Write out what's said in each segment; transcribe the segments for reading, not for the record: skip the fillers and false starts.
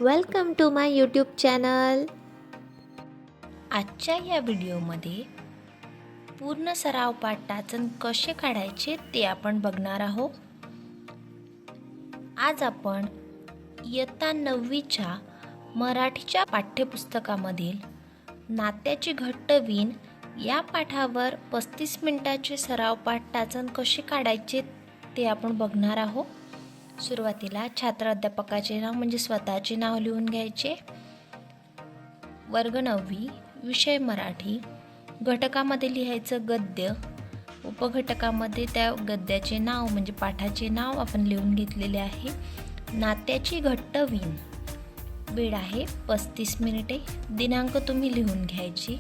Welcome to my YouTube channel. आजच्या या व्हिडिओमध्ये पूर्ण सराव पाठ टाचन कसे काढायचे ते आपण बघणार आहोत. आज आपण इयत्ता 9वीच्या मराठीच्या पाठ्यपुस्तकामधील नात्याची घट्ट वीण या पाठावर 35 मिनिटाचे सराव पाठ टाचन कसे काढायचे ते आपण बघणार आहोत. सुरुवातीला छात्र अध्यापकाचे नाव म्हणजे स्वतःचे नाव लिहून घ्यायचे. वर्ग 9वी, विषय मराठी. घटकामध्ये लिहायचं गद्य. उपघटकामध्ये त्या गद्याचे नाव म्हणजे पाठाचे नाव आपण लिहून घेतलेले आहे. नात्याची घट्ट वीण. वेळ आहे 35 मिनिटे. दिनांक तुम्ही लिहून घ्यायची.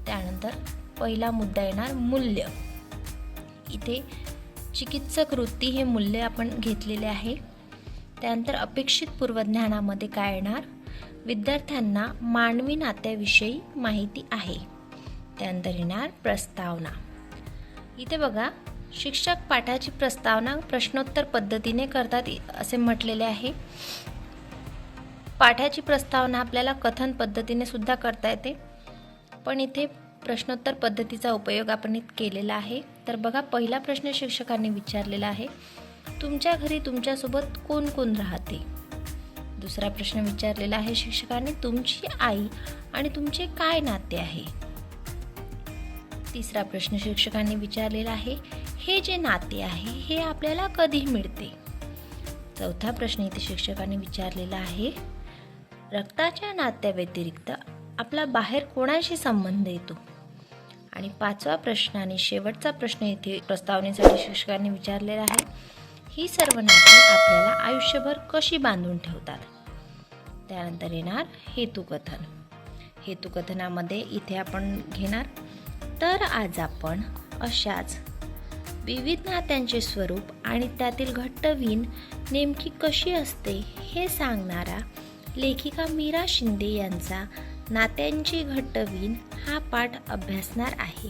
त्यानंतर पहिला मुद्दा येणार मूल्य. इथे चिकित्सक वृत्ती हे मूल्य आपण घेतलेले आहे. त्यानंतर अपेक्षित पूर्वज्ञानामध्ये काय येणार, विद्यार्थ्यांना मानवी नात्याविषयी माहिती आहे. त्यानंतर येणार प्रस्तावना. इथे बघा, शिक्षक पाठाची प्रस्तावना प्रश्नोत्तर पद्धतीने करतात असे म्हटलेले आहे. पाठाची प्रस्तावना आपल्याला कथन पद्धतीने सुद्धा करता येते, पण इथे प्रश्नोत्तर पद्धतीचा उपयोग आपण केलेला आहे. तर बघा, पहिला प्रश्न शिक्षकांनी विचारलेला आहे, तुमच्या घरी तुमच्यासोबत कोण कोण राहते. दुसरा प्रश्न विचारलेला आहे शिक्षकांनी, तुमची आई आणि तुमचे काय नाते आहे. तिसरा प्रश्न शिक्षकांनी विचारलेला आहे, हे जे नाते आहे हे आपल्याला कधी मिळते. चौथा प्रश्न इथे शिक्षकांनी विचारलेला आहे, रक्ताच्या नात्याव्यतिरिक्त आपला बाहेर कोणाशी संबंध येतो. आणि पाचवा प्रश्न आणि शेवटचा प्रश्न इथे प्रस्तावनेसाठी शिक्षकांनी विचारलेला आहे, ही सर्व नाती आपल्याला आयुष्यभर कशी बांधून ठेवतात. त्यानंतर येणार हेतुकथन. हेतुकथनामध्ये इथे आपण घेणार, तर आज आपण अशाच विविध नात्यांचे स्वरूप आणि त्यातील घट्ट वीण नेमकी कशी असते हे सांगणारा लेखिका मीरा शिंदे यांचा नात्यांची घट्ट वीण हा पाठ अभ्यासणार आहे.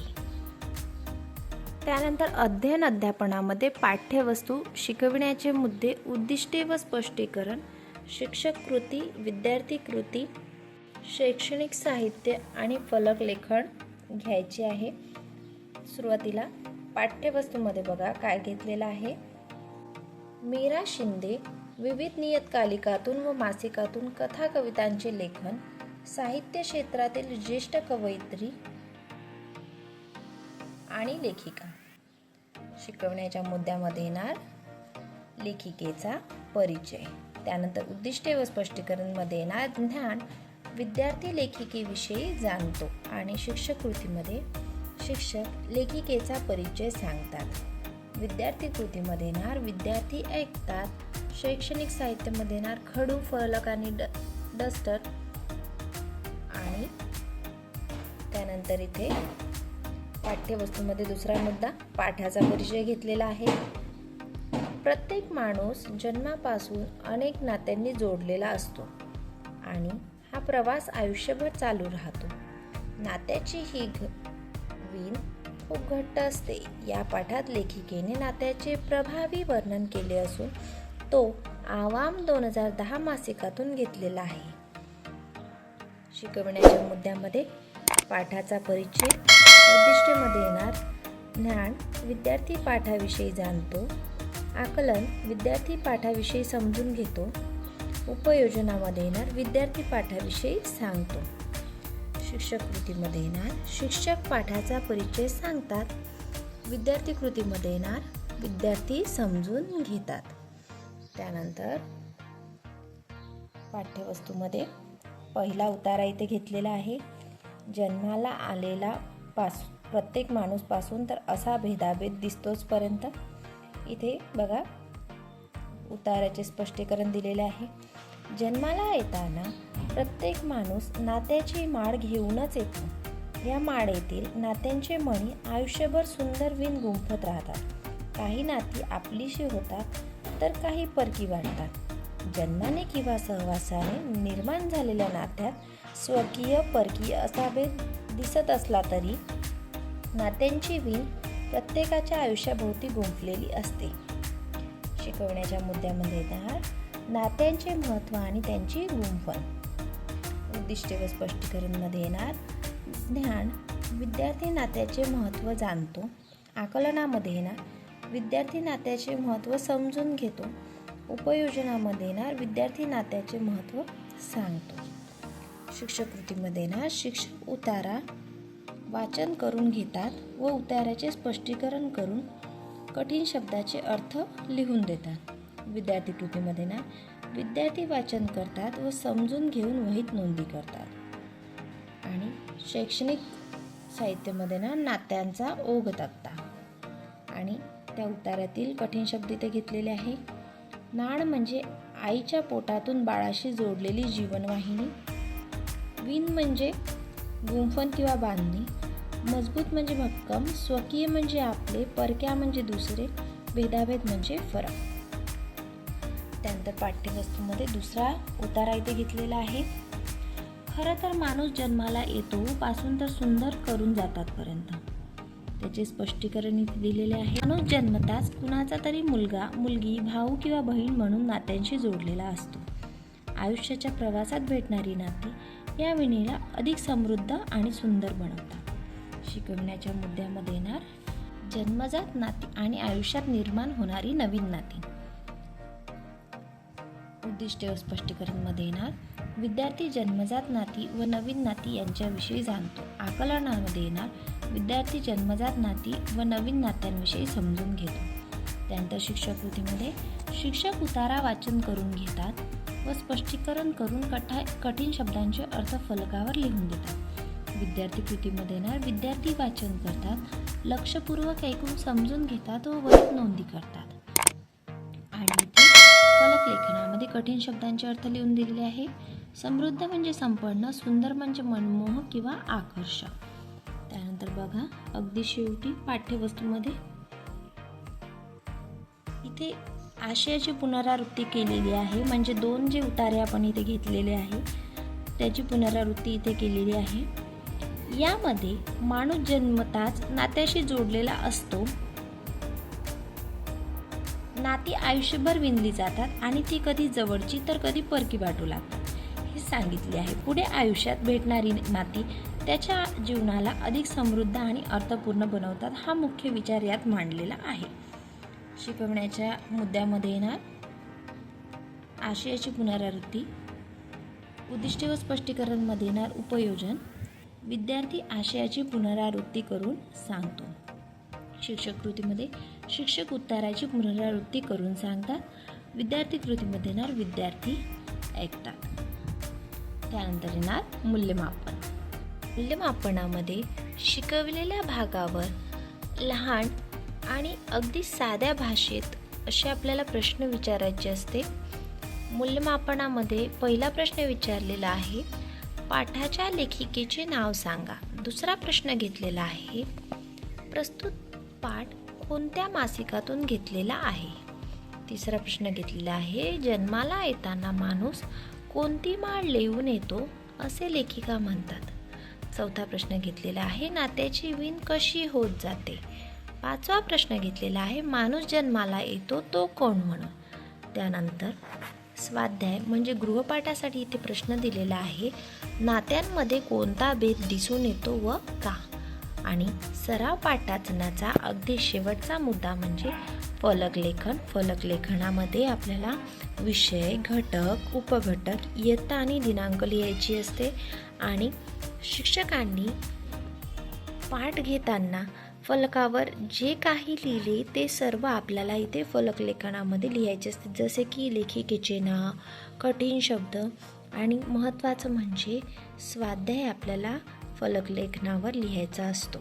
त्यानंतर अध्ययन अध्यापनामध्ये पाठ्यवस्तू, शिकविण्याचे मुद्दे, उद्दिष्टे व स्पष्टीकरण, शिक्षक कृती, विद्यार्थी कृती, शैक्षणिक साहित्य आणि फलक लेखन घ्यायचे आहे. सुरुवातीला पाठ्यवस्तूमध्ये बघा काय घेतलेलं आहे. मीरा शिंदे विविध नियतकालिकातून व मासिकातून कथा कवितांचे लेखन, साहित्य क्षेत्रातील ज्येष्ठ कवयित्री आणि लेखिका. शिकवण्याच्या मुद्द्यामध्ये येणार लेखिकेचा परिचय. त्यानंतर उद्दिष्टे व स्पष्टीकरणमध्ये येणार ज्ञान, विद्यार्थी लेखिकेविषयी जाणतो. आणि शिक्षक कृतीमध्ये शिक्षक लेखिकेचा परिचय सांगतात. विद्यार्थी कृतीमध्ये येणार विद्यार्थी ऐकतात. शैक्षणिक साहित्यामध्ये येणार खडू, फलक आणि डस्टर. आणि त्यानंतर इथे पाठ्यवस्तूमध्ये दुसरा मुद्दा पाठाचा परिचय घेतलेला आहे. प्रत्येक माणूस जन्मापासून अनेक नात्यांनी जोडलेला असतो आणि हा प्रवास आयुष्यभर चालू राहतो. नात्याची ही वीण खूप घट्ट असते. या पाठात लेखिकेने नात्याचे प्रभावी वर्णन केले असून तो आवाम 2010 मासिकातून घेतलेला आहे. शिकवण्याच्या मुद्द्यामध्ये पाठाचा परिचय, उद्दिष्टेमध्ये येणार ज्ञान, विद्यार्थी पाठाविषयी जाणतो. आकलन, विद्यार्थी पाठाविषयी समजून घेतो. उपयोजनामध्ये येणार विद्यार्थी पाठाविषयी सांगतो. शिक्षक कृतीमध्ये येणार शिक्षक पाठाचा परिचय सांगतात. विद्यार्थी कृतीमध्ये येणार विद्यार्थी समजून घेतात. त्यानंतर पाठ्यवस्तूमध्ये पहिला उतारा इथे घेतलेला आहे. जन्माला आलेला प्रत्येक माणूस पासून तर असा भेदाभेद दिसतोच पर्यंत. इथे बघा उताराचे स्पष्टीकरण दिलेले आहे. जन्माला येताना प्रत्येक माणूस नात्याची माळ घेऊनच येतो. या माळेतील नात्यांचे मणी आयुष्यभर सुंदर वीण गुंफत राहतात. काही नाती आपलीशी होतात तर काही परकी वाटतात. जन्माने किंवा सहवासाने निर्माण झालेल्या नात्यात स्वकीय परकीय असा भेद दिसत असला तरी नात्यांची वीण प्रत्येकाच्या आयुष्याभोवती गुंफलेली असते. शिकवण्याच्या मुद्द्यामध्ये येणार नात्यांचे महत्त्व आणि त्यांची गुंफण. उद्दिष्टे व स्पष्टीकरणमध्ये येणार ज्ञान, विद्यार्थी नात्याचे महत्त्व जाणतो. आकलनामध्ये येणार विद्यार्थी नात्याचे महत्त्व समजून घेतो. उपयोजनामध्ये येणार विद्यार्थी नात्याचे महत्त्व सांगतो. शिक्षक कृतीमध्ये येणार शिक्षक उतारा वाचन करून घेतात व उताराचे स्पष्टीकरण करून कठीण शब्दाचे अर्थ लिहून देतात. विद्यार्थी कृतीमध्ये ना विद्यार्थी वाचन करतात व समजून घेऊन वहीत नोंदी करतात. आणि शैक्षणिक साहित्यामध्ये ना नात्यांचा ओघ तक्ता आणि त्या उतारातील कठीण शब्द इथे घेतलेले आहे. नाळ म्हणजे आईच्या पोटातून बाळाशी जोडलेली जीवनवाहिनी. विण म्हणजे गुंफण किंवा बांधणी. मजबूत म्हणजे भक्कम. स्वकीय म्हणजे आपले. परक्या म्हणजे दुसरे. भेदाभेद म्हणजे फरक. त्यानंतर पाठ्यवस्तूमध्ये दुसरा उतारा इथे घेतलेला आहे. खरं तर माणूस जन्माला येतो पासून तर सुंदर करून जातात पर्यंत. त्याचे स्पष्टीकरण इथे दिलेले आहे. माणूस जन्मताच कुणाचा तरी मुलगा, मुलगी, भाऊ किंवा बहीण म्हणून नात्यांशी जोडलेला असतो. आयुष्याच्या प्रवासात भेटणारी नाती या विणीला अधिक समृद्ध आणि सुंदर बनवतात. शिकवण्याच्या मुद्द्यामध्ये येणार जन्मजात नाती आणि आयुष्यात निर्माण होणारी नवीन नाती. उद्दिष्टे व स्पष्टीकरणमध्ये येणार विद्यार्थी जन्मजात नाती व नवीन नाती यांच्याविषयी जाणतो. आकलनामध्ये येणार विद्यार्थी जन्मजात नाती व नवीन नात्यांविषयी समजून घेतो. त्यानंतर शिक्षक कृतीमध्ये शिक्षक उतारा वाचन करून घेतात व स्पष्टीकरण करून कठीण शब्दांचे अर्थ फलकावर लिहून देतात. विद्यार्थी कृतीमध्ये येणार विद्यार्थी वाचन करतात, लक्षपूर्वक ऐकून समजून घेतात व वहीत नोंदी करतात. आणि इथे फलक लेखनामध्ये कठीण शब्दांचे अर्थ लिहून दिलेले आहे. समृद्ध म्हणजे संपन्न, सुंदर म्हणजे मनमोहक किंवा आकर्षक. त्यानंतर बघा अगदी शेवटी पाठ्यवस्तूमध्ये इथे आशयाची पुनरावृत्ती केलेली आहे. म्हणजे दोन जे उतारे आपण इथे घेतलेले आहे त्याची पुनरावृत्ती इथे केलेली आहे. यामध्ये माणूस जन्मताच नात्याशी जोडलेला असतो. नाती आयुष्यभर विणली जातात आणि ती कधी जवळची तर कधी परकी वाटू लागतात हे सांगितले आहे. पुढे आयुष्यात भेटणारी नाती त्याच्या जीवनाला अधिक समृद्ध आणि अर्थपूर्ण बनवतात. हा मुख्य विचार यात मांडलेला आहे. शिकवण्याच्या मुद्द्यामध्ये येणार आशयाची पुनरावृत्ती. उद्दिष्टे व स्पष्टीकरणमध्ये येणार उपयोजन. विद्यार्थी आशयाची पुनरावृत्ती करून सांगतो. शिक्षक कृतीमध्ये शिक्षक उत्तराची पुनरावृत्ती करून सांगतात. विद्यार्थी कृतीमध्ये येणार विद्यार्थी ऐकतात. त्यानंतर येणार मूल्यमापन. मूल्यमापनामध्ये शिकवलेल्या भागावर लहान आणि अगदी साध्या भाषेत असे आपल्याला प्रश्न विचारायचे असते. मूल्यमापनामध्ये पहिला प्रश्न विचारलेला आहे पाठाच्या लेखिकेचे नाव सांगा. दुसरा प्रश्न घेतलेला आहे प्रस्तुत पाठ कोणत्या मासिकातून घेतलेला आहे. तिसरा प्रश्न घेतलेला आहे जन्माला येताना माणूस कोणती माळ लिहून येतो असे लेखिका म्हणतात. चौथा प्रश्न घेतलेला आहे नात्याची विण कशी होत जाते. पाचवा प्रश्न घेतलेला आहे माणूस जन्माला येतो तो कोण म्हणून. त्यानंतर स्वाध्याय म्हणजे गृहपाठासाठी इथे प्रश्न दिलेला आहे नात्यांमध्ये कोणता भेद दिसून येतो व का. आणि सराव पाठांचा अगदी शेवटचा मुद्दा म्हणजे फलक लेखन. फलक लेखनामध्ये आपल्याला विषय, घटक, उपघटक, इयत्ता आणि दिनांक लिहायची असते. आणि शिक्षकांनी पाठ घेताना फलकावर जे काही लिहिले ते सर्व आपल्याला इथे फलक लेखनामध्ये लिहायचे असते. जसे की लेखिकेचे नाव, कठीण शब्द आणि महत्त्वाचं म्हणजे स्वाध्याय आपल्याला फलक लेखनावर लिहायचा असतो.